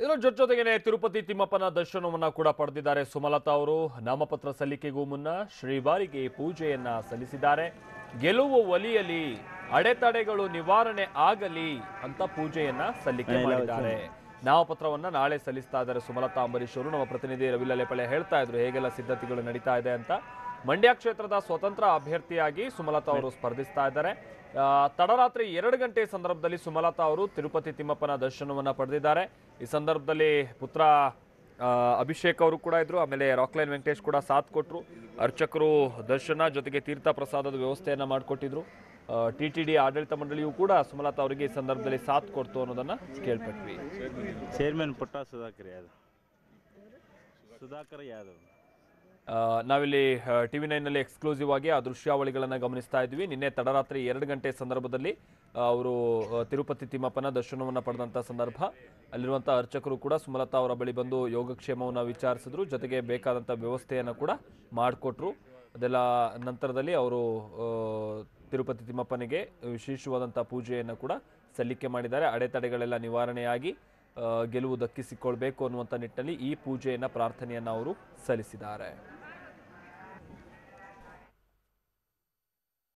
ಇದರ ಜೊತೆಗೇನೆ ತಿರುಪತಿ ತಿಮ್ಮಪ್ಪನ ದರ್ಶನವನ್ನ ಕೂಡ ಪಡೆದಿದ್ದಾರೆ ಸುಮಲತಾ ಅವರು. ನಾಮಪತ್ರ ಸಲ್ಲಿಕೆಗೂ ಮುನ್ನ ಶ್ರೀವಾರಿಗೆ ಪೂಜೆಯನ್ನ ಸಲ್ಲಿಸಿದ್ದಾರೆ. ಗೆಲುವು ಒಲಿಯಲಿ, ಅಡೆತಡೆಗಳು ನಿವಾರಣೆ ಆಗಲಿ ಅಂತ ಪೂಜೆಯನ್ನ ಸಲ್ಲಿಕೆ ಮಾಡಿದ್ದಾರೆ. ನಾಮಪತ್ರವನ್ನ ನಾಳೆ ಸಲ್ಲಿಸ್ತಾ ಇದ್ದಾರೆ ಸುಮಲತಾ ಅಂಬರೀಶ್ ಅವರು. ನಮ್ಮ ಪ್ರತಿನಿಧಿ ರವಿಲಲೆಪಳೆ ಹೇಳ್ತಾ ಇದ್ರು ಹೇಗೆಲ್ಲ ಸಿದ್ಧತೆಗಳು ನಡೀತಾ ಇದೆ ಅಂತ. ಮಂಡ್ಯ ಕ್ಷೇತ್ರದ ಸ್ವತಂತ್ರ ಅಭ್ಯರ್ಥಿಯಾಗಿ ಸುಮಲತಾ ಅವರು ಸ್ಪರ್ಧಿಸ್ತಾ ಇದ್ದಾರೆ. ತಡರಾತ್ರಿ 2 ಗಂಟೆ ಸಂದರ್ಭದಲ್ಲಿ ಸುಮಲತಾ ಅವರು ತಿರುಪತಿ ತಿಮ್ಮಪ್ಪನ ದರ್ಶನವನ್ನ ಪಡೆದಿದ್ದಾರೆ. ಈ ಸಂದರ್ಭದಲ್ಲಿ ಪುತ್ರ ಅಭಿಷೇಕ್ ಅವರು ಕೂಡ ಇದ್ರು. ಆಮೇಲೆ ರಾಕ್ಲೈನ್ ವೆಂಕಟೇಶ್ ಕೂಡ ಸಾಥ್ ಕೊಟ್ಟರು. ಅರ್ಚಕರು ದರ್ಶನ ಜೊತೆಗೆ ತೀರ್ಥ ಪ್ರಸಾದದ ವ್ಯವಸ್ಥೆಯನ್ನ ಮಾಡಿಕೊಟ್ಟಿದ್ರು. ಟಿಟಿಡಿ ಆಡಳಿತ ಮಂಡಳಿಯು ಕೂಡ ಸುಮಲತಾ ಅವರಿಗೆ ಈ ಸಂದರ್ಭದಲ್ಲಿ ಸಾಥ್ ಕೊಡ್ತು ಅನ್ನೋದನ್ನ ಕೇಳ್ಪಟ್ವಿ. ಚೇರ್ಮನ್ ಪುಟ್ಟ ಸುಧಾಕರ್ ಯಾದವ್ ನಾವಿಲ್ಲಿ TV9ನಲ್ಲಿ ಎಕ್ಸ್ಕ್ಲೂಸಿವ್ ಆಗಿ ಆ ದೃಶ್ಯಾವಳಿಗಳನ್ನು ಗಮನಿಸ್ತಾ ಇದ್ವಿ. ನಿನ್ನೆ ತಡರಾತ್ರಿ 2 ಗಂಟೆ ಸಂದರ್ಭದಲ್ಲಿ ಅವರು ತಿರುಪತಿ ತಿಮ್ಮಪ್ಪನ ದರ್ಶನವನ್ನು ಪಡೆದಂಥ ಸಂದರ್ಭ ಅಲ್ಲಿರುವಂಥ ಅರ್ಚಕರು ಕೂಡ ಸುಮಲತಾ ಅವರ ಬಳಿ ಬಂದು ಯೋಗಕ್ಷೇಮವನ್ನು ವಿಚಾರಿಸಿದ್ರು. ಜೊತೆಗೆ ಬೇಕಾದಂಥ ವ್ಯವಸ್ಥೆಯನ್ನು ಕೂಡ ಮಾಡಿಕೊಟ್ರು. ಅದೆಲ್ಲ ನಂತರದಲ್ಲಿ ಅವರು ತಿರುಪತಿ ತಿಮ್ಮಪ್ಪನಿಗೆ ವಿಶೇಷವಾದಂಥ ಪೂಜೆಯನ್ನು ಕೂಡ ಸಲ್ಲಿಕೆ ಮಾಡಿದ್ದಾರೆ. ಅಡೆತಡೆಗಳೆಲ್ಲ ನಿವಾರಣೆಯಾಗಿ ಗೆಲುವು ದಕ್ಕಿಸಿಕೊಳ್ಬೇಕು ಅನ್ನುವಂಥ ನಿಟ್ಟಿನಲ್ಲಿ ಈ ಪೂಜೆಯನ್ನು ಪ್ರಾರ್ಥನೆಯನ್ನು ಅವರು ಸಲ್ಲಿಸಿದ್ದಾರೆ.